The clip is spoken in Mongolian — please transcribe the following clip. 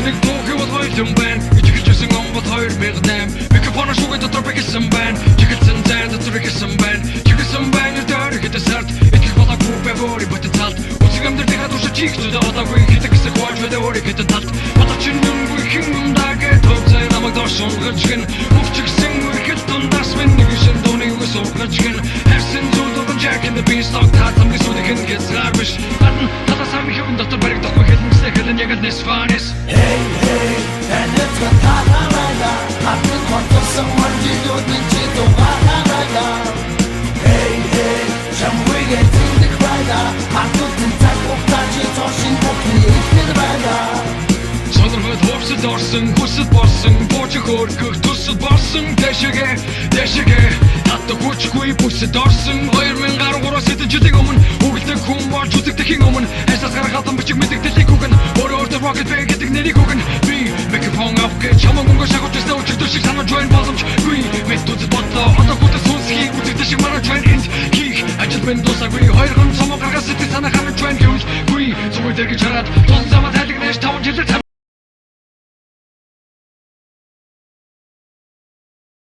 Нэг дуугүй бол хоёрын байна. Ичгэлжсэн он бод 2008. Микрофон шугад дотор бэхсэн байна. Чигэлсэн зэн дотор бэхсэн байна. Чигэлсэн байна дээр хэдэ сард. Итгэх болоогүй бэвори потенциал. Үсэг амьдралын хадууш чигчүүд одоогүй хитэгсэн хойч бэвори хэдэ талт. Батчин нүнгүй хин дагэ төвцэй намайг доршон гэрчгэн. Мөвчгсэн үргэлт тундас минь нэг шин дууны үгс ургачгэн. Харсан зүудгэн Jack in the Beanstalk татам гисүдхэн гэзгарбиш. Гадна татасам хөвн дотор бариг дохгүй хэлмэсэ хэлэн яг л нэсфанис. Hey hey and it's what Tataraya I've been wanting someone to do the Chito Tataraya Hey hey Jamwe getting the crier I couldn't take up that shit or she would be the rider Сонирхол хурцд орсон хүсэл болсон бууж хөөргөх төсөл болсон дэшигэ татдаг хүчгүй бүсэд орсон 2013-аас хэдэн жилийн өмнө үгэлдэг хүн болж үзэгдэхийн өмнө хайсаас гарахад бичиг мэдэгдэлийг үгэн өөрөөр rocket bag гэдэг нэрийг үгэн би микрофон авах чамаг өнгө шахаж өстө өчигдөр шиг санаж байна боломжгүй метод бодлоо одоо бүтэц сүнсхийг үзэгдэх шиг мараж байна энд хийх ажил минь дуусаагүй 2 хон цомог гаргаж сэтгэл санаа ханаж байна гэвэл гүй зүгээр дэргэж хараад тун замаа тайлгнаж 5 жилээр